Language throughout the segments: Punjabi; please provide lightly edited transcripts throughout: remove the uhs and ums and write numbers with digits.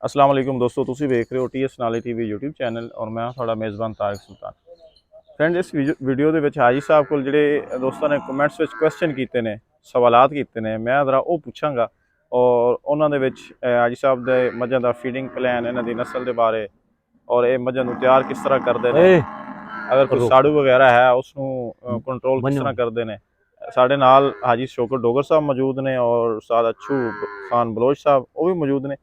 अस्सलाम वालेकुम दोस्तों, तुसी वेख रहे हो TS नाले TV यूट्यूब चैनल और मैं थोड़ा मेज़बान तारिक सुल्तान। फ्रेंड, इस वीडियो ਦੇ ਵਿੱਚ ਹਾਜੀ ਸਾਹਿਬ ਕੋਲ ਜਿਹੜੇ ਦੋਸਤਾਂ ਨੇ ਕਮੈਂਟਸ ਵਿੱਚ ਕੁਐਸਚਨ ਕੀਤੇ ਨੇ, ਸਵਾਲਾਤ ਕੀਤੇ ਨੇ, ਮੈਂ ਜ਼ਰਾ ਉਹ ਪੁੱਛਾਂਗਾ ਔਰ ਉਹਨਾਂ ਦੇ ਵਿੱਚ ਹਾਜੀ ਸਾਹਿਬ ਦੇ ਮੱਝਾਂ ਦਾ ਫੀਡਿੰਗ ਪਲਾਨ, ਇਹਨਾਂ ਦੀ ਨਸਲ ਦੇ ਬਾਰੇ ਔਰ ਇਹ ਮੱਝਾਂ ਨੂੰ ਤਿਆਰ ਕਿਸ ਤਰ੍ਹਾਂ ਕਰਦੇ ਨੇ, ਅਗਰ ਕੋਈ ਸਾੜੂ ਵਗੈਰਾ ਹੈ ਉਸ ਨੂੰ ਕੰਟਰੋਲ ਕਿਸ ਤਰ੍ਹਾਂ ਕਰਦੇ ਨੇ। ਸਾਡੇ ਨਾਲ ਹਾਜੀ ਸ਼ੌਕਤ ਡੋਗਰ ਸਾਹਿਬ ਮੌਜੂਦ ਨੇ ਔਰ ਉਸਤਾਦ अच्छू खान बलोच साहब ਉਹ ਵੀ ਮੌਜੂਦ ਨੇ।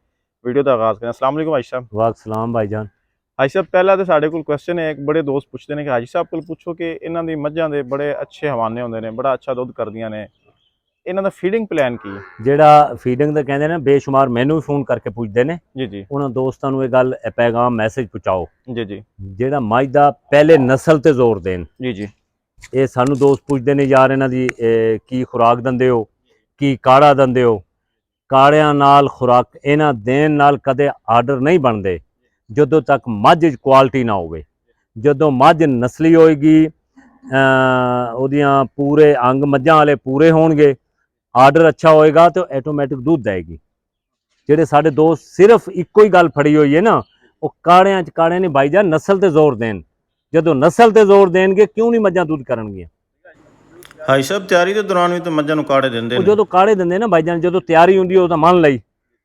वीडियो का आगाज़ करें। अस्सलाम वालेकुम हाजी साहब। वालेकुम सलाम भाईजान। हाजी साहब, पहला तो साढ़े कोल क्वेश्चन है, एक बड़े दोस्त पूछते हैं कि हाजी साहब को पूछो कि इन्हों दी मझां दे बड़े अच्छे हवाने होंदे ने, बड़ा अच्छा दुध करदियां ने, इन्हां दा फीडिंग प्लान की है? ਜਿਹੜਾ ਫੀਡਿੰਗ ਦਾ ਕਹਿੰਦੇ ਨੇ ਬੇਸ਼ੁਮਾਰ ਮੈਨੂੰ ਵੀ ਫੋਨ ਕਰਕੇ ਪੁੱਛਦੇ ਨੇ जी जी ਉਹਨਾਂ ਦੋਸਤਾਂ ਨੂੰ ਇਹ ਗੱਲ ਪੈਗਾਮ ਮੈਸੇਜ ਪਹੁੰਚਾਓ जी जी ਜਿਹੜਾ ਮੱਝ ਦਾ ਪਹਿਲੇ ਨਸਲ ਤੇ ਜ਼ੋਰ ਦੇਣ। जी जी ਇਹ ਸਾਨੂੰ ਦੋਸਤ ਪੁੱਛਦੇ ਨੇ ਯਾਰ ਇਹਨਾਂ ਦੀ ਕੀ ਖੁਰਾਕ ਦਿੰਦੇ ਹੋ, ਕੀ ਕਾੜਾ ਦਿੰਦੇ ਹੋ। ਕਾੜਿਆਂ ਨਾਲ ਖੁਰਾਕ ਇਹਨਾਂ ਦੇਣ ਨਾਲ ਕਦੇ ਆਰਡਰ ਨਹੀਂ ਬਣਦੇ ਜਦੋਂ ਤੱਕ ਮੱਝ ਕੁਆਲਿਟੀ ਨਾ ਹੋਵੇ। ਜਦੋਂ ਮੱਝ ਨਸਲੀ ਹੋਏਗੀ, ਉਹਦੀਆਂ ਪੂਰੇ ਅੰਗ ਮੱਝਾਂ ਵਾਲੇ ਪੂਰੇ ਹੋਣਗੇ, ਆਰਡਰ ਅੱਛਾ ਹੋਏਗਾ ਤਾਂ ਆਟੋਮੈਟਿਕ ਦੁੱਧ ਦੇਗੀ। ਜਿਹੜੇ ਸਾਡੇ ਦੋਸਤ ਸਿਰਫ ਇੱਕੋ ਹੀ ਗੱਲ ਫੜੀ ਹੋਈ ਹੈ ਨਾ, ਉਹ ਕਾੜਿਆਂ ਨੇ ਭਾਈਜਾਨ ਨਸਲ ਤੇ ਜ਼ੋਰ ਦੇਣ। ਜਦੋਂ ਨਸਲ ਤੇ ਜ਼ੋਰ ਦੇਣਗੇ ਕਿਉਂ ਨਹੀਂ ਮੱਝਾਂ ਦੁੱਧ ਕਰਨਗੀਆਂ। हाजी साहब, तैयारी के दौरान भी तो मझां नूं काड़े दिंदे ਉਹ ने। ਜਦੋਂ ਕਾੜੇ ਦਿੰਦੇ ਨਾ ਭਾਈਜਾਨ, ਜਦੋਂ ਤਿਆਰੀ ਹੁੰਦੀ ਉਹ ਤਾਂ ਮੰਨ ਲਈ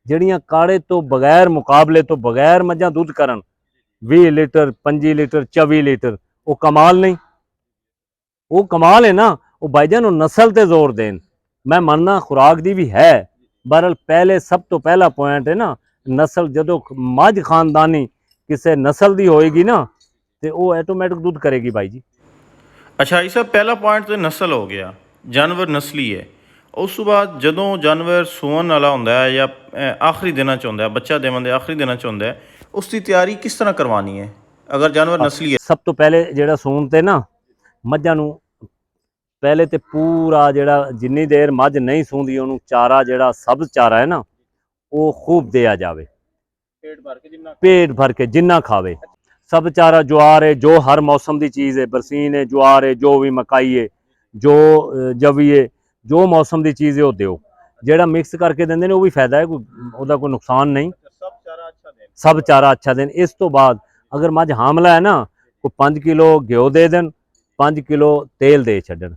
ਜਿਹੜੀਆਂ ਕਾੜੇ ਤੋਂ ਬਗੈਰ ਮੁਕਾਬਲੇ ਤੋਂ ਬਗੈਰ ਮੱਝਾਂ ਦੁੱਧ ਕਰਨ 20 ਲੀਟਰ 25 ਲੀਟਰ 24 ਲੀਟਰ, ਉਹ ਕਮਾਲ ਨਹੀਂ? ਉਹ ਕਮਾਲ ਹੈ ਨਾ। ਉਹ ਭਾਈਜਾਨ ਉਹ ਨਸਲ ਤੇ ਜ਼ੋਰ ਦੇਣ। ਮੈਂ ਮੰਨਣਾ ਖੁਰਾਕ ਦੀ ਵੀ ਹੈ, ਬਹਰਲ ਪਹਿਲੇ ਸਭ ਤੋਂ ਪਹਿਲਾ ਪੁਆਇੰਟ ਹੈ ਨਾ ਨਸਲ। ਜਦੋਂ ਮੱਝ ਖਾਨਦਾਨੀ ਕਿਸੇ ਨਸਲ ਦੀ ਹੋਏਗੀ ਨਾ ਤੇ ਉਹ ਆਟੋਮੈਟਿਕ ਦੁੱਧ ਕਰੇਗੀ ਭਾਈ ਜੀ। अच्छा हाजी साहब, पहला पॉइंट तो नस्ल हो गया, जानवर नस्ली है। उस तो बाद जदों जानवर सूवन वाला होंदा है या आखिरी दिनां च होंदा है, बच्चा देवन दे आखिरी दिनां च होंदा है, उसकी तैयारी किस तरह करवानी है अगर जानवर नस्ली है? ਸਭ ਤੋਂ ਪਹਿਲੇ ਜਿਹੜਾ ਸੂਣ ਤੇ ਨਾ ਮੱਝਾਂ ਨੂੰ ਪਹਿਲੇ ਤੇ ਪੂਰਾ ਜਿਹੜਾ ਜਿੰਨੀ ਦੇਰ ਮੱਝ ਨਹੀਂ ਸੂੰਦੀ ਉਹਨੂੰ ਚਾਰਾ ਜਿਹੜਾ ਸਬਜ਼ ਚਾਰਾ ਹੈ ਨਾ ਉਹ ਖੂਬ ਦਿਆ ਜਾਵੇ। पेट भर के जिन्ना खावे। सब चारा ज्वार है जो हर मौसम की चीज़ है, बरसीन है, ज्वार है, जो भी मकाई है, जो जवी है, जो मौसम की चीज़ है वो दो। जेड़ा मिक्स करके देंगे ने वो भी फायदा है, कोई नुकसान नहीं। सब चारा अच्छा देन। इस तो बाद अगर मझ हामला है ना, कोई 5 किलो घ्यो दे देन, 5 किलो तेल दे छड्डन।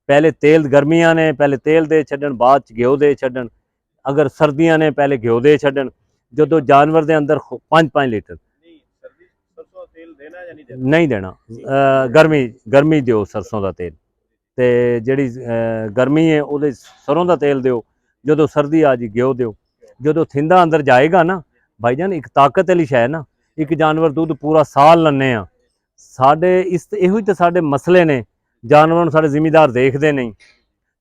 पहले तेल गर्मियां ने पहले तेल दे छड्डन, बाद च घ्यो दे छड्डन। अगर सर्दियां ने पहले घ्यो दे छड्डन। जो जानवर के अंदर 5-5 लीटर नहीं देना, गर्मी दिओ सरसों का तेल। तो जी गर्मी है वो सरों का तेल दिओ। जो सर्दी आ जी घ्यो दिओ। जो थिंदा अंदर जाएगा ना भाईजान, एक ताकत वाली शै ना। एक जानवर दूध पूरा साल लन्ने आ साडे इस इहो तो साडे मसले ने। जानवर साडे जिमीदार देखते नहीं।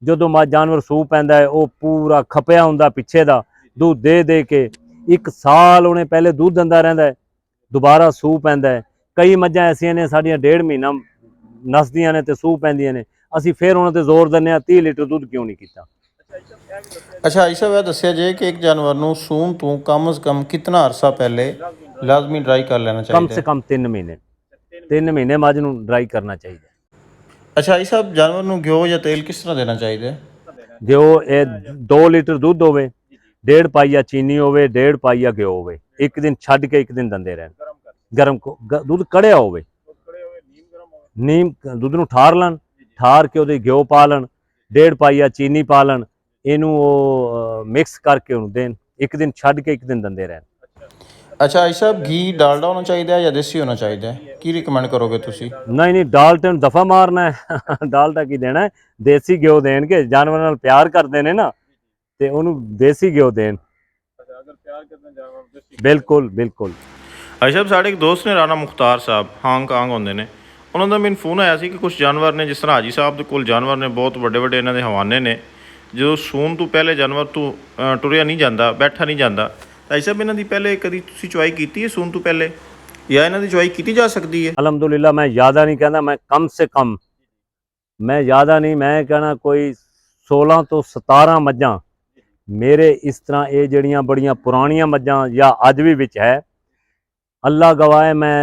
जो जानवर सूह पैंदा है वो पूरा खपया हुंदा पिछे दा, दूध दे दे के एक साल उन्हें पहले दूध दिंदा रहिंदा है, दोबारा सूह पैंदा है। कई मझां ऐसियां ने साडियां 1.5 महीना नसदियां ने ते सूह पैंदियां ने, असीं फिर उन्हां ते जोर दिंदे आ 30 लीटर दूध क्यों नहीं कीता। अच्छा हाजी साहब, यह दस्सिया जाए कि एक जानवर नूं सूण तो कम से कम कितना अरसा पहले लाजमी ड्राई कर लेना चाहिए? कम से कम 3 महीने 3 महीने मझ नूं ड्राई करना चाहिए। अच्छा हाजी साहब, जानवर नूं घ्यो या तेल किस तरह देना चाहिए? घ्यो 2 लीटर दूध होवे, 1.5 पाइया चीनी होवे, 1.5 पाइया घ्यो होवे। एक दिन छड्ड के एक दिन दंदे रहन। गरम दूध कड़िया होवे, नीम दूध नूं ठार लन, ठार के उहदे घ्यो पा लन, 1.5 पाइया चीनी पा लन, इनू मिक्स करके उन्हें देन। एक दिन छड्ड के एक दिन दंदे रहन। अच्छा हाजी साहब, घी डालडा होना चाहिए या देसी होना चाहिए, की रिकमेंड करोगे तुसी? नहीं डालडा दफा मारना है डालडा की देना है, देसी घ्यो देन के जानवर नाल प्यार करते हैं ना ते उन्होंने देसी घ्यो देन। बिल्कुल बिल्कुल। हाजी साहब, साढ़े एक दोस्त ने राणा मुख्तार साहब हांगकांग होंदे ने, उन्होंने ਦਾ ਮੈਨੂੰ ਫੋਨ ਆਇਆ ਸੀ ਕਿ ਕੁਝ ਜਾਨਵਰ ਨੇ, ਜਿਸ ਤਰ੍ਹਾਂ ਹਾਜੀ ਸਾਹਿਬ ਦੇ ਕੋਲ ਜਾਨਵਰ ਨੇ ਬਹੁਤ ਵੱਡੇ ਵੱਡੇ ਇਹਨਾਂ ਦੇ ਹਵਾਨੇ ਨੇ, ਜਦੋਂ ਸੂਣ ਤੋਂ ਪਹਿਲੇ ਜਾਨਵਰ ਤੋਂ ਟੁਰਿਆ ਨਹੀਂ ਜਾਂਦਾ, ਬੈਠਾ ਨਹੀਂ ਜਾਂਦਾ। ਹਾਜੀ ਸਾਹਿਬ, ਇਹਨਾਂ ਦੀ ਪਹਿਲੇ ਕਦੀ ਤੁਸੀਂ ਚੁਆਈ ਕੀਤੀ ਹੈ ਸੂਣ ਤੋਂ ਪਹਿਲੇ, ਜਾਂ ਇਹਨਾਂ ਦੀ ਚੁਆਈ ਕੀਤੀ ਜਾ ਸਕਦੀ ਹੈ? अलहमदुलिल्लाह मैं ज़्यादा नहीं कहना, मैं कम से कम, मैं ज़्यादा नहीं, मैं कहना कोई 16 तो 17 मझां मेरे इस तरह ये जड़ियाँ बड़ियाँ पुरानियां मझां या अज भी विच है, अल्लाह गवाह, मैं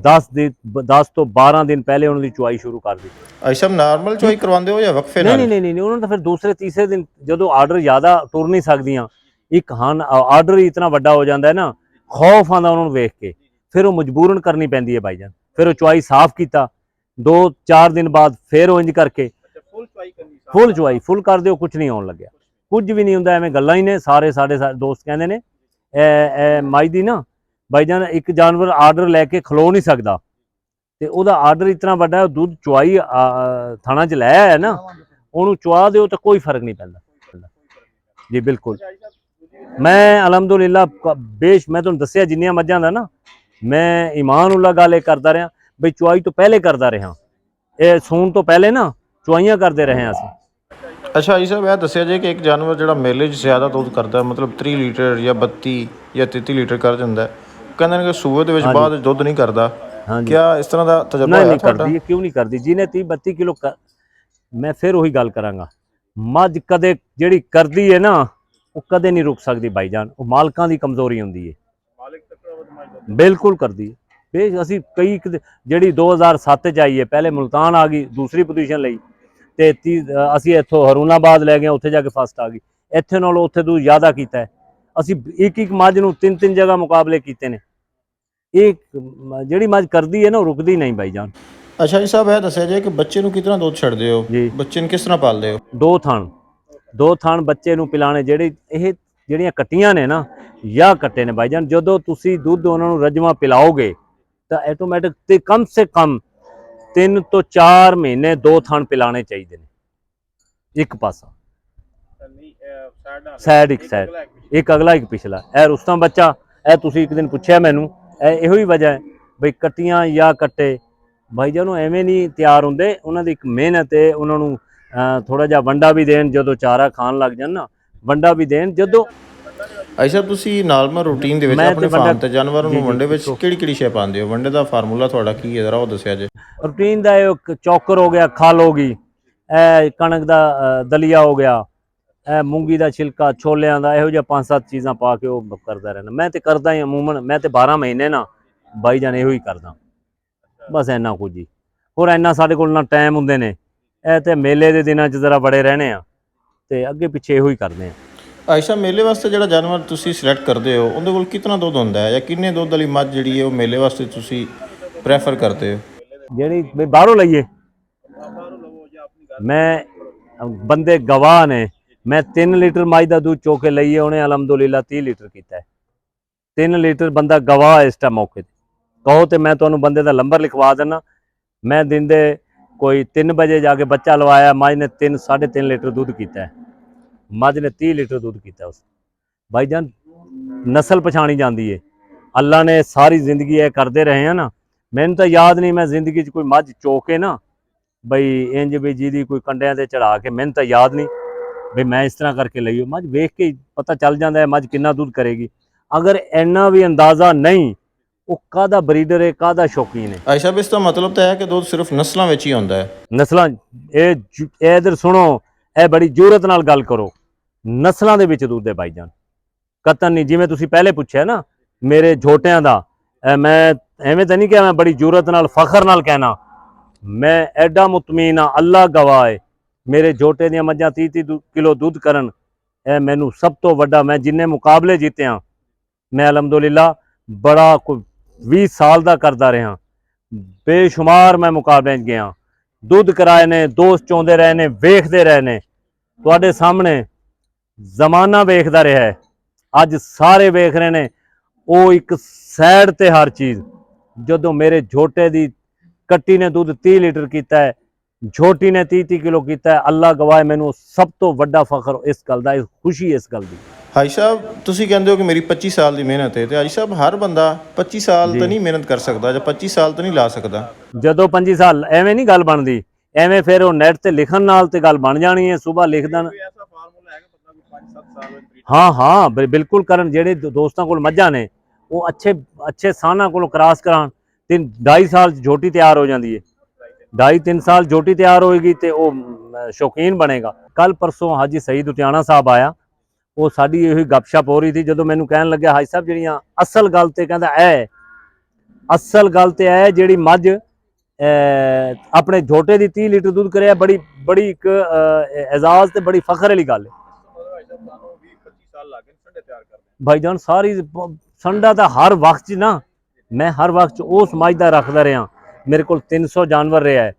10 तो 12 दिन पहले उन्होंने चुआई शुरू कर दी। हाजी साहब, नॉर्मल चुआई करवाते हो या वक्फे नाल? नहीं उन्होंने तो फिर दूसरे तीसरे दिन जो आर्डर ज़्यादा तुर नहीं सकदियाँ, एक हन आर्डर ही इतना वड्डा हो जाता है ना ਖੌਫ ਆਉਂਦਾ ਉਹਨਾਂ ਨੂੰ ਵੇਖ ਕੇ, ਫਿਰ ਉਹ ਮਜਬੂਰਨ ਕਰਨੀ ਪੈਂਦੀ ਹੈ ਭਾਈਜਾਨ। ਫਿਰ ਉਹ ਚੁਆਈ ਸਾਫ਼ ਕੀਤਾ, 2-4 ਦਿਨ ਬਾਅਦ ਫਿਰ ਉਹ ਇੰਜ ਕਰਕੇ ਫੁੱਲ ਚੁਆਈ ਫੁੱਲ ਕਰ ਦਿਓ, ਕੁਝ ਨਹੀਂ ਆਉਣ ਲੱਗਿਆ, ਕੁਝ ਵੀ ਨਹੀਂ ਹੁੰਦਾ, ਐਵੇਂ ਗੱਲਾਂ ਹੀ ਨੇ। ਸਾਰੇ ਸਾਡੇ ਦੋਸਤ ਕਹਿੰਦੇ ਨੇ ਇਹ ਮੱਝ ਦੀ ਨਾ ਭਾਈਜਾਨ ਇੱਕ ਜਾਨਵਰ ਆਰਡਰ ਲੈ ਕੇ ਖਲੋ ਨਹੀਂ ਸਕਦਾ, ਤੇ ਉਹਦਾ ਆਰਡਰ ਇਤਨਾ ਵੱਡਾ, ਦੁੱਧ ਚੁਆਈ ਥਾਣਾ 'ਚ ਲੈ ਆਇਆ ਨਾ, ਉਹਨੂੰ ਚੁਆ ਦਿਓ ਤਾਂ ਕੋਈ ਫਰਕ ਨਹੀਂ ਪੈਂਦਾ ਜੀ। ਬਿਲਕੁਲ ਮੈਂ ਅਲਹਮਦੁਲਿਲਾ ਮੈਂ ਤੁਹਾਨੂੰ ਦੱਸਿਆ ਜਿੰਨੀਆਂ ਮੱਝਾਂ ਦਾ ਨਾ, ਮੈਂ ਈਮਾਨ ਉल्ला ਗੱਲ ਇਹ ਕਰਦਾ ਰਿਹਾ ਬਈ, ਚੁਆਈ ਤੋਂ ਪਹਿਲੇ ਕਰਦਾ ਰਿਹਾ, ਇਹ ਸੂਣ ਤੋਂ ਪਹਿਲੇ ਨਾ ਚੁਆਈਆਂ ਕਰਦੇ ਰਹੇ ਹਾਂ ਅਸੀਂ। ਅੱਛਾ ਜੀ ਸਾਹਿਬ, ਇਹ ਦੱਸਿਆ ਜੇ ਕਿ ਇੱਕ ਜਾਨਵਰ ਜਿਹੜਾ ਮੇਲੇ 'ਚ ਜ਼ਿਆਦਾ ਦੁੱਧ ਕਰਦਾ, ਮਤਲਬ 30 ਲੀਟਰ ਜਾਂ 32 ਜਾਂ 33 ਲੀਟਰ ਕਰ ਜਾਂਦਾ, ਕਹਿੰਦੇ ਨੇ ਕਿ ਸੂਬੇ ਦੇ ਵਿੱਚ ਬਾਅਦ ਦੁੱਧ ਨਹੀਂ ਕਰਦਾ, ਕਿਆ ਇਸ ਤਰ੍ਹਾਂ ਦਾ ਤਜਰਬਾ ਹੋਇਆ ਨਹੀਂ ਕਰਦੀ? ਕਿਉਂ ਨਹੀਂ ਕਰਦੀ? ਜਿਹਨੇ 30-32 ਕਿਲੋ ਮੈਂ ਫਿਰ ਉਹੀ ਗੱਲ ਕਰਾਂਗਾ, ਮੱਝ ਕਦੇ ਜਿਹੜੀ ਕਰਦੀ ਹੈ ਨਾ, ਉਹ ਕਦੇ ਨਹੀਂ ਰੁਕ ਸਕਦੀ ਭਾਈਜਾਨ, ਉਹ ਮਾਲਕਾਂ ਦੀ ਕਮਜ਼ੋਰੀ ਹੁੰਦੀ ਹੈ। ਬਿਲਕੁਲ ਕਰਦੀ ਹੈ। ਅਸੀਂ ਕਈ ਜਿਹੜੀ 2007 ਚ ਆਈ ਹੈ, ਪਹਿਲੇ ਮੁਲਤਾਨ ਆ ਗਈ ਦੂਸਰੀ ਪੋਜੀਸ਼ਨ ਲਈ, ਤੇ ਅਸੀਂ ਇੱਥੋਂ ਹਰੂਨਾਬਾਦ ਲੈ ਗਏ, ਉੱਥੇ ਜਾ ਕੇ ਫਸਟ ਆ ਗਈ। ਇੱਥੇ ਨਾਲੋਂ ਉੱਥੇ ਦੂਰ ਜ਼ਿਆਦਾ ਕੀਤਾ ਹੈ। ਅਸੀਂ ਇੱਕ ਮੱਝ ਨੂੰ 3-3 ਜਗ੍ਹਾ ਮੁਕਾਬਲੇ ਕੀਤੇ ਨੇ। ਇਹ ਜਿਹੜੀ ਮੱਝ ਕਰਦੀ ਹੈ ਨਾ, ਉਹ ਰੁਕਦੀ ਨਹੀਂ ਭਾਈਜਾਨ। ਅੱਛਾ ਜੀ ਸਾਹਿਬ, ਇਹ ਦੱਸਿਆ ਜੇ ਕਿ ਬੱਚੇ ਨੂੰ ਕਿਤਨਾ ਦੁੱਧ ਛੱਡਦੇ ਹੋ, ਬੱਚੇ ਨੂੰ ਕਿਸ ਤਰ੍ਹਾਂ ਪਾਲਦੇ ਹੋ? ਦੋ ਥਣ ਬੱਚੇ ਨੂੰ ਪਿਲਾਣੇ। ਜਿਹੜੀਆਂ ਕੱਟੀਆਂ ਨੇ ਨਾ ਜਾਂ ਕੱਟੇ ਨੇ ਭਾਈਜਾਨ, ਜਦੋਂ ਤੁਸੀਂ ਦੁੱਧ ਉਹਨਾਂ ਨੂੰ ਰਜਵਾ ਪਿਲਾਓਗੇ ਤਾਂ ਆਟੋਮੈਟਿਕ ਤੇ ਕਮ ਸੇ ਕਮ 3 ਤੋਂ 4 ਮਹੀਨੇ 2 ਥਣ ਪਿਲਾਣੇ ਚਾਹੀਦੇ ਨੇ, ਇੱਕ ਪਾਸਾ ਸਾਈਡ, ਇੱਕ ਅਗਲਾ ਇੱਕ ਪਿਛਲਾ। ਇਹ ਰੁਸਤਮ ਬੱਚਾ, ਇਹ ਤੁਸੀਂ ਇੱਕ ਦਿਨ ਪੁੱਛਿਆ ਮੈਨੂੰ, ਇਹੋ ਹੀ ਵਜ੍ਹਾ ਹੈ ਬਈ ਕੱਟੀਆਂ ਜਾਂ ਕੱਟੇ ਭਾਈਜਾਨ ਉਹ ਐਵੇਂ ਨਹੀਂ ਤਿਆਰ ਹੁੰਦੇ, ਉਹਨਾਂ ਦੀ ਇੱਕ ਮਿਹਨਤ ਹੈ। ਉਹਨਾਂ ਨੂੰ ਥੋੜਾ ਜਿਹਾ ਵੰਡਾ ਵੀ ਦੇਣ, ਜਦੋਂ ਚਾਰਾ ਖਾਣ ਲੱਗ ਜਾਣ ਨਾ, ਵੰਡਾ ਵੀ ਦੇਣ। ਜਦੋਂ ਅੱਛਾ, ਤੁਸੀਂ ਨਾਰਮਲ ਰੂਟੀਨ ਦੇ ਵਿੱਚ ਆਪਣੇ ਫਾਰਮ ਤੇ ਜਾਨਵਰਾਂ ਨੂੰ ਵੰਡੇ ਵਿੱਚ ਕਿਹੜੀ ਸ਼ੈ ਪਾਉਂਦੇ ਹੋ? ਵੰਡੇ ਦਾ ਫਾਰਮੂਲਾ ਤੁਹਾਡਾ ਕੀ ਹੈ, ਜ਼ਰਾ ਉਹ ਦੱਸਿਆ ਜੇ। ਰੂਟੀਨ ਦਾ ਇਹ ਚੌਕਰ ਹੋ ਗਿਆ, ਖਲ ਹੋ ਗਈ, ਇਹ ਕਣਕ ਦਾ ਦਲੀਆ ਹੋ ਗਿਆ, ਇਹ ਮੂੰਗੀ ਦਾ ਛਿਲਕਾ, ਛੋਲਿਆਂ ਦਾ, ਇਹੋ ਜਿਹਾ 5-7 ਚੀਜ਼ਾਂ ਪਾ ਕੇ ਉਹ ਕਰਦਾ ਰਹਿਣਾ। ਮੈਂ ਤੇ ਕਰਦਾ ਹੀ ਅਮੂਮਨ, ਮੈਂ ਤੇ 12 ਮਹੀਨੇ ਨਾ ਭਾਈਜਾਨ ਇਹੋ ਹੀ ਕਰਦਾ, ਬਸ ਇੰਨਾ ਕੁਝ ਹੀ। ਹੋਰ ਇੰਨਾ ਸਾਡੇ ਕੋਲ ਨਾ ਟਾਈਮ ਹੁੰਦੇ ਨੇ, ਇਹ ਤੇ ਮੇਲੇ ਦੇ ਦਿਨਾਂ 'ਚ ਜ਼ਰਾ ਬੜੇ ਰਹਿਣੇ ਆ, ਤੇ ਅੱਗੇ ਪਿੱਛੇ ਇਹੋ ਹੀ ਕਰਦੇ ਆ। ਆਇਸ਼ਾ, ਮੇਲੇ ਵਾਸਤੇ ਜਿਹੜਾ ਜਾਨਵਰ ਤੁਸੀਂ ਸਿਲੈਕਟ ਕਰਦੇ ਹੋ, ਉਹਦੇ ਕੋਲ ਕਿੰਨਾ ਦੁੱਧ ਹੁੰਦਾ ਹੈ, ਜਾਂ ਕਿੰਨੇ ਦੁੱਧ ਵਾਲੀ ਮੱਝ ਜਿਹੜੀ ਹੈ ਉਹ ਮੇਲੇ ਵਾਸਤੇ ਤੁਸੀਂ ਪ੍ਰੈਫਰ ਕਰਦੇ ਹੋ? ਜਿਹੜੀ ਬਾਹਰੋਂ ਲਈਏ, ਮੈਂ ਬੰਦੇ ਗਵਾਹ ਨੇ, ਮੈਂ 3 ਲੀਟਰ ਮੱਝ ਦਾ ਦੁੱਧ ਚੋ ਕੇ ਲਈਏ, ਉਹਨੇ ਅਲਹਮਦੁਲਿਲਾ 30 ਲੀਟਰ ਕੀਤਾ ਹੈ। 3 ਲੀਟਰ ਬੰਦਾ ਗਵਾਹ ਇਸ ਟਾਈਮ ਮੌਕੇ ਤੇ ਕਹੋ ਤੇ ਮੈਂ ਤੁਹਾਨੂੰ ਬੰਦੇ ਦਾ ਨੰਬਰ ਲਿਖਵਾ ਦੇਣਾ। ਮੈਂ ਦਿਨ ਦੇ ਕੋਈ 3 ਵਜੇ ਜਾ ਕੇ ਬੱਚਾ ਲਵਾਇਆ, ਮੱਝ ਨੇ 3-3.5 ਲੀਟਰ ਦੁੱਧ ਕੀਤਾ ਹੈ, ਮੱਝ ਨੇ 30 ਲੀਟਰ ਦੁੱਧ ਕੀਤਾ ਉਸ। ਭਾਈਜਾਨ ਨਸਲ ਪਛਾਣੀ ਜਾਂਦੀ ਹੈ, ਅੱਲਾ ਨੇ ਸਾਰੀ ਜ਼ਿੰਦਗੀ ਇਹ ਕਰਦੇ ਰਹੇ ਆ ਨਾ। ਮੈਨੂੰ ਤਾਂ ਯਾਦ ਨਹੀਂ ਮੈਂ ਜ਼ਿੰਦਗੀ 'ਚ ਕੋਈ ਮੱਝ ਚੋ ਕੇ ਨਾ ਬਈ ਇੰਜ ਵੀ ਜਿਹਦੀ ਕੋਈ ਕੰਡਿਆਂ ਤੇ ਚੜਾ ਕੇ, ਮੈਨੂੰ ਤਾਂ ਯਾਦ ਨਹੀਂ ਬਈ ਮੈਂ ਇਸ ਤਰ੍ਹਾਂ ਕਰਕੇ ਲਈ। ਮੱਝ ਵੇਖ ਕੇ ਪਤਾ ਚੱਲ ਜਾਂਦਾ ਹੈ ਮੱਝ ਕਿੰਨਾ ਦੁੱਧ ਕਰੇਗੀ। ਅਗਰ ਇੰਨਾ ਵੀ ਅੰਦਾਜ਼ਾ ਨਹੀਂ, ਉਹ ਕਾਹਦਾ ਬਰੀਡਰ ਹੈ, ਕਾਹਦਾ ਸ਼ੌਕੀਨ ਹੈ। ਆਇਸ਼ਾ, ਇਸ ਦਾ ਮਤਲਬ ਤਾਂ ਹੈ ਕਿ ਦੁੱਧ ਸਿਰਫ ਨਸਲਾਂ ਵਿੱਚ ਹੀ ਆਉਂਦਾ ਹੈ। ਨਸਲਾਂ, ਇਹ ਇਧਰ ਸੁਣੋ, ਇਹ ਬੜੀ ਜ਼ਰੂਰਤ ਨਾਲ ਗੱਲ ਕਰੋ। ਨਸਲਾਂ ਦੇ ਵਿੱਚ ਦੁੱਧ ਹੈ ਭਾਈਜਾਨ, ਕਤਨ ਨਹੀਂ। ਜਿਵੇਂ ਤੁਸੀਂ ਪਹਿਲੇ ਪੁੱਛਿਆ ਨਾ ਮੇਰੇ ਝੋਟਿਆਂ ਦਾ, ਮੈਂ ਐਵੇਂ ਤਾਂ ਨਹੀਂ ਕਿ ਮੈਂ ਬੜੀ ਜ਼ਰੂਰਤ ਨਾਲ ਫਖਰ ਨਾਲ ਕਹਿਣਾ, ਮੈਂ ਐਡਾ ਮੁਤਮੀਨ ਹਾਂ, ਅੱਲਾ ਗਵਾਹ ਹੈ। ਮੇਰੇ ਝੋਟੇ ਦੀਆਂ ਮੱਝਾਂ 30-30 ਕਿਲੋ ਦੁੱਧ ਕਰਨ, ਇਹ ਮੈਨੂੰ ਸਭ ਤੋਂ ਵੱਡਾ, ਮੈਂ ਜਿੰਨੇ ਮੁਕਾਬਲੇ ਜਿੱਤਿਆ, ਮੈਂ ਅਲਹਮਦੁਲਿਲਾ ਬੜਾ ਕੋਈ 20 ਸਾਲ ਦਾ ਕਰਦਾ ਰਿਹਾ, ਬੇਸ਼ੁਮਾਰ ਮੈਂ ਮੁਕਾਬਲਿਆਂ 'ਚ ਗਿਆ, ਦੁੱਧ ਕਰਾਏ ਨੇ, ਦੋਸਤ ਚਾਹੁੰਦੇ ਰਹੇ ਨੇ, ਵੇਖਦੇ ਰਹੇ ਨੇ। ਤੁਹਾਡੇ ਸਾਹਮਣੇ ਜ਼ਮਾਨਾ ਵੇਖਦਾ ਰਿਹਾ ਹੈ, ਅੱਜ ਸਾਰੇ ਵੇਖ ਰਹੇ ਨੇ। ਉਹ ਇੱਕ ਸਾਈਡ ਤੇ ਹਰ ਚੀਜ਼, ਜਦੋਂ ਮੇਰੇ ਝੋਟੇ ਦੀ ਕੱਟੀ ਨੇ ਦੁੱਧ 30 ਲੀਟਰ ਕੀਤਾ ਹੈ, ਝੋਟੀ ਨੇ 30-30 ਕਿਲੋ ਕੀਤਾ ਹੈ, ਅੱਲਾ ਗਵਾਹ, ਮੈਨੂੰ ਸਭ ਤੋਂ ਵੱਡਾ ਫਖਰ ਇਸ ਗੱਲ ਦਾ, ਖੁਸ਼ੀ ਇਸ ਗੱਲ ਦੀ। ਹਾਜੀ ਸਾਹਿਬ, ਤੁਸੀਂ ਕਹਿੰਦੇ ਹੋ ਕਿ ਮੇਰੀ 25 ਸਾਲ ਦੀ ਮਿਹਨਤ ਹੈ, ਤੇ ਹਾਜੀ ਸਾਹਿਬ ਹਰ ਬੰਦਾ 25 ਸਾਲ ਤਾਂ ਨਹੀਂ ਮਿਹਨਤ ਕਰ ਸਕਦਾ, ਜਾਂ 25 ਸਾਲ ਤਾਂ ਨਹੀਂ ਲਾ ਸਕਦਾ। ਜਦੋਂ 25 ਸਾਲ ਐਵੇਂ ਨਹੀਂ ਗੱਲ ਬਣਦੀ, ਐਵੇਂ ਫਿਰ ਉਹ ਨੈਟ ਤੇ ਲਿਖਣ ਨਾਲ ਤੇ ਗੱਲ ਬਣ ਜਾਣੀ ਹੈ। ਸੁਬਾਹ ਲਿਖ ਦੇਣ, ਹਾਂ ਬਿਲਕੁਲ ਕਰਨ। ਜਿਹੜੇ ਦੋਸਤਾਂ ਕੋਲ ਮੱਝਾਂ ਨੇ ਉਹ ਅੱਛੇ ਸਾਨਾਂ ਕੋਲੋਂ ਕਰਾਸ ਕਰਾਉਣ, 2.5 ਸਾਲ ਝੋਟੀ ਤਿਆਰ ਹੋ ਜਾਂਦੀ ਹੈ। 2.5-3 ਸਾਲ ਝੋਟੀ ਤਿਆਰ ਹੋਏਗੀ ਤੇ ਉਹ ਸ਼ੌਕੀਨ ਬਣੇਗਾ। ਕੱਲ ਪਰਸੋਂ ਹਾਜੀ ਸਈਦ ਉਤਿਆਣਾ ਸਾਹਿਬ ਆਇਆ, ਉਹ ਸਾਡੀ ਇਹੀ ਗੱਪਸ਼ਪ ਹੋ ਰਹੀ ਸੀ। ਜਦੋਂ ਮੈਨੂੰ ਕਹਿਣ ਲੱਗਿਆ ਹਾਜੀ ਸਾਹਿਬ ਜਿਹੜੀਆਂ ਅਸਲ ਗੱਲ ਤੇ ਕਹਿੰਦਾ ਅਸਲ ਗੱਲ ਤੇ ਹੈ, ਜਿਹੜੀ ਮੱਝ ਆਪਣੇ ਝੋਟੇ ਦੀ 30 ਲੀਟਰ ਦੁੱਧ ਕਰਿਆ, ਬੜੀ ਇੱਕ ਐਜ਼ਾਜ਼ ਤੇ ਬੜੀ ਫਖਰ ਵਾਲੀ ਗੱਲ ਹੈ। ਭਾਈਜਾਨ ਸੰਡਾ ਤਾਂ ਹਰ ਵਕਤ 'ਚ ਨਾ, ਮੈਂ ਹਰ ਵਕਤ 'ਚ ਉਹ ਸਮਝਦਾ ਰੱਖਦਾ ਰਿਹਾ। ਮੇਰੇ ਕੋਲ 300 ਜਾਨਵਰ ਰਿਹਾ ਹੈ,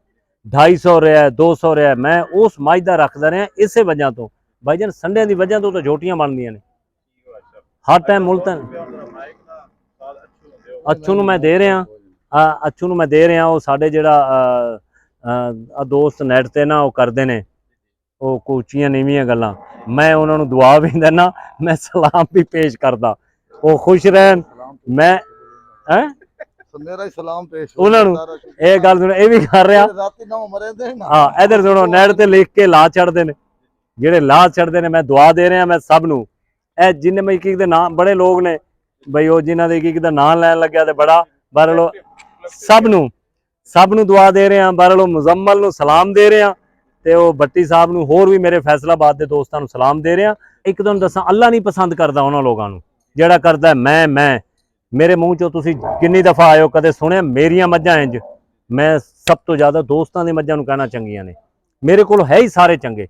250 ਰਿਹਾ ਹੈ, 200 ਰਿਹਾ ਹੈ, ਮੈਂ ਉਹ ਸਮਝਦਾ ਰੱਖਦਾ ਰਿਹਾ ਇਸੇ ਵਜ੍ਹਾ ਤੋਂ। ਭਾਈਜਾਨ ਸੰਡਿਆਂ ਦੀ ਵਜ੍ਹਾ ਤੋਂ ਤਾਂ ਝੋਟੀਆਂ ਬਣਦੀਆਂ ਨੇ ਹਰ ਟਾਈਮ। ਮੁਲਤਨ ਅੱਛੂ ਨੂੰ ਮੈਂ ਦੇ ਰਿਹਾ, ਅੱਛੂ ਨੂੰ ਮੈਂ ਦੇ ਰਿਹਾ। ਉਹ ਸਾਡੇ ਜਿਹੜਾ ਦੋਸਤ ਨੈਟ ਤੇ ਨਾ ਉਹ ਕਰਦੇ ਨੇ ਉਹ ਉੱਚੀਆਂ ਨੀਵੀਆਂ ਗੱਲਾਂ, ਮੈਂ ਉਹਨਾਂ ਨੂੰ ਦੁਆ ਵੀ ਦਿੰਦਾ, ਮੈਂ ਸਲਾਮ ਵੀ ਪੇਸ਼ ਕਰਦਾ। ਉਹ ਖੁਸ਼ ਰਹਿਣ। ਮੈਂ ਮੇਰਾ ਹੀ ਸਲਾਮ ਪੇਸ਼ ਉਹਨਾਂ ਨੂੰ ਇਹ ਗੱਲ ਸੁਣ, ਇਹ ਵੀ ਕਰ ਰਿਹਾ। ਰਾਤੀ ਨਾ ਮਰੇ ਦੇ ਨਾ। ਹਾਂ ਇਧਰ ਸੁਣੋ, ਨੈਟ ਤੇ ਲਿਖ ਕੇ ਲਾ ਛੱਡਦੇ ਨੇ ਜਿਹੜੇ ਲਾ ਛੱਡਦੇ ਨੇ। ਮੈਂ ਦੁਆ ਦੇ ਰਿਹਾ ਮੈਂ ਸਭ ਨੂੰ। ਇਹ ਜਿੰਨੇ ਮੈਂ ਇੱਕ ਦੇ ਨਾਮ ਬੜੇ ਲੋਕ ਨੇ ਬਈ, ਉਹ ਜਿਨ੍ਹਾਂ ਦੇ ਇੱਕ ਦਾ ਨਾਮ ਲੈਣ ਲੱਗਿਆ ਤੇ ਬੜਾ ਬਰਲੋ ਸਭ ਨੂੰ ਦੁਆ ਦੇ ਰਿਹਾ। ਬਰਲੋ ਮੁਜ਼ੰਮਲ ਨੂੰ ਸਲਾਮ ਦੇ ਰਿਹਾ ਤੇ ਉਹ ਭੱਟੀ ਸਾਹਿਬ ਨੂੰ, ਹੋਰ ਵੀ ਮੇਰੇ ਫੈਸਲਾਬਾਦ ਦੇ ਦੋਸਤਾਂ ਨੂੰ ਸਲਾਮ ਦੇ ਰਿਹਾ। ਇੱਕ ਤੁਹਾਨੂੰ ਦੱਸਾਂ, ਅੱਲਾ ਨਹੀਂ ਪਸੰਦ ਕਰਦਾ ਉਹਨਾਂ ਲੋਕਾਂ ਨੂੰ ਜਿਹੜਾ ਕਰਦਾ ਮੈਂ। ਮੇਰੇ ਮੂੰਹ ਚੋਂ ਤੁਸੀਂ ਕਿੰਨੀ ਦਫਾ ਆਇਓ, ਕਦੇ ਸੁਣਿਆ ਮੇਰੀਆਂ ਮੱਝਾਂ ਇੰਜ? ਮੈਂ ਸਭ ਤੋਂ ਜ਼ਿਆਦਾ ਦੋਸਤਾਂ ਦੀ ਮੱਝਾਂ ਨੂੰ ਕਹਿਣਾ ਚੰਗੀਆਂ ਨੇ। ਮੇਰੇ ਕੋਲ ਹੈ ਹੀ ਸਾਰੇ ਚੰਗੇ।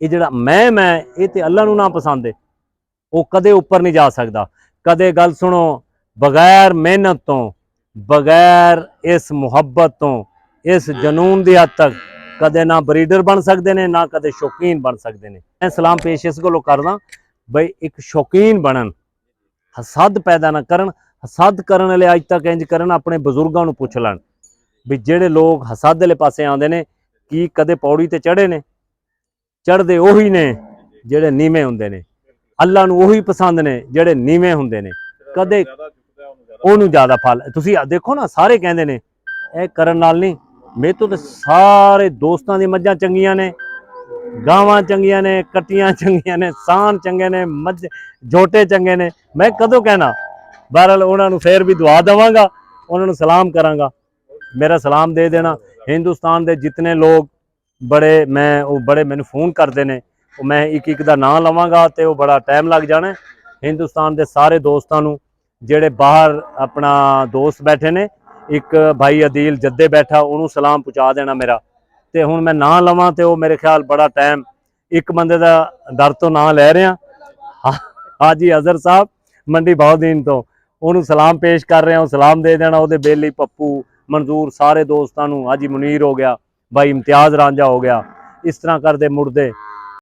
ਇਹ ਜਿਹੜਾ ਮੈਂ ਇਹ ਤੇ ਅੱਲਾ ਨੂੰ ਨਾ ਪਸੰਦ ਹੈ, ਉਹ ਕਦੇ ਉੱਪਰ ਨਹੀਂ ਜਾ ਸਕਦਾ। ਕਦੇ ਗੱਲ ਸੁਣੋ, ਬਗੈਰ ਮਿਹਨਤ ਤੋਂ, ਬਗੈਰ ਇਸ ਮੁਹੱਬਤ ਤੋਂ, ਇਸ ਜਨੂਨ ਦੀ ਹੱਦ ਤੱਕ ਕਦੇ ਨਾ ਬਰੀਡਰ ਬਣ ਸਕਦੇ ਨੇ, ਨਾ ਕਦੇ ਸ਼ੌਕੀਨ ਬਣ ਸਕਦੇ ਨੇ। ਮੈਂ ਸਲਾਮ ਪੇਸ਼ ਇਸ ਗੱਲੋਂ ਕਰਦਾ ਬਈ ਇੱਕ ਸ਼ੌਕੀਨ ਬਣਨ, ਹਸਦ ਪੈਦਾ ਨਾ ਕਰਨ। ਹਸਦ ਕਰਨ ਵਾਲੇ ਅੱਜ ਤੱਕ ਇੰਜ ਕਰਨ, ਆਪਣੇ ਬਜ਼ੁਰਗਾਂ ਨੂੰ ਪੁੱਛ ਲੈਣ ਵੀ ਜਿਹੜੇ ਲੋਕ ਹਸਦ ਵਾਲੇ ਪਾਸੇ ਆਉਂਦੇ ਨੇ ਕੀ ਕਦੇ ਪੌੜੀ ਤੇ ਚੜ੍ਹੇ ਨੇ? ਚੜ੍ਹਦੇ ਉਹੀ ਨੇ ਜਿਹੜੇ ਨੀਵੇਂ ਹੁੰਦੇ ਨੇ। ਅੱਲਾ ਨੂੰ ਉਹੀ ਪਸੰਦ ਨੇ ਜਿਹੜੇ ਨੀਵੇਂ ਹੁੰਦੇ ਨੇ। ਕਦੇ ਉਹਨੂੰ ਜ਼ਿਆਦਾ ਫਲ। ਤੁਸੀਂ ਦੇਖੋ ਨਾ, ਸਾਰੇ ਕਹਿੰਦੇ ਨੇ ਇਹ ਕਰਨ ਨਾਲ ਨਹੀਂ। ਮੇਰੇ ਤੋਂ ਤਾਂ ਸਾਰੇ ਦੋਸਤਾਂ ਦੀ ਮੱਝਾਂ ਚੰਗੀਆਂ ਨੇ, ਗਾਵਾਂ ਚੰਗੀਆਂ ਨੇ, ਕੱਟੀਆਂ ਚੰਗੀਆਂ ਨੇ, ਸਾਨ ਚੰਗੇ ਨੇ, ਮੱਝ ਝੋਟੇ ਚੰਗੇ ਨੇ। ਮੈਂ ਕਦੋਂ ਕਹਿਣਾ? ਬਹਰਹਾਲ ਉਹਨਾਂ ਨੂੰ ਫੇਰ ਵੀ ਦੁਆ ਦੇਵਾਂਗਾ, ਉਹਨਾਂ ਨੂੰ ਸਲਾਮ ਕਰਾਂਗਾ। ਮੇਰਾ ਸਲਾਮ ਦੇ ਦੇਣਾ। ਹਿੰਦੁਸਤਾਨ ਦੇ ਜਿਤਨੇ ਲੋਕ ਬੜੇ ਮੈਨੂੰ ਫੋਨ ਕਰਦੇ ਨੇ, ਉਹ ਮੈਂ ਇੱਕ ਦਾ ਨਾਂ ਲਵਾਂਗਾ ਤੇ ਉਹ ਬੜਾ ਟਾਈਮ ਲੱਗ ਜਾਣਾ। ਹਿੰਦੁਸਤਾਨ ਦੇ ਸਾਰੇ ਦੋਸਤਾਂ ਨੂੰ, ਜਿਹੜੇ ਬਾਹਰ ਆਪਣਾ ਦੋਸਤ ਬੈਠੇ ਨੇ, ਇੱਕ ਭਾਈ ਅਦੀਲ ਜੱਦੇ ਬੈਠਾ, ਉਹਨੂੰ ਸਲਾਮ ਪਹੁੰਚਾ ਦੇਣਾ ਮੇਰਾ। ਤੇ ਹੁਣ ਮੈਂ ਨਾਂ ਲਵਾਂ ਤੇ ਉਹ ਮੇਰੇ ਖਿਆਲ ਬੜਾ ਟਾਈਮ, ਇੱਕ ਬੰਦੇ ਦਾ ਦਰ ਤੋਂ ਨਾਂ ਲੈ ਰਿਹਾ, ਹਾਜੀ ਅਜ਼ਹਰ ਸਾਹਿਬ ਮੰਡੀ ਬਾਉਦੀਨ ਤੋਂ, ਉਹਨੂੰ ਸਲਾਮ ਪੇਸ਼ ਕਰ ਰਿਹਾ। ਉਹ ਸਲਾਮ ਦੇ ਦੇਣਾ। ਉਹਦੇ ਬੇਲੀ, ਪੱਪੂ, ਮਨਜ਼ੂਰ, ਸਾਰੇ ਦੋਸਤਾਂ ਨੂੰ, ਹਾਜੀ ਮੁਨੀਰ ਹੋ ਗਿਆ, ਭਾਈ ਇਮਤਿਆਜ਼ ਰਾਂਝਾ ਹੋ ਗਿਆ। ਇਸ ਤਰ੍ਹਾਂ ਕਰਦੇ ਮੁੜਦੇ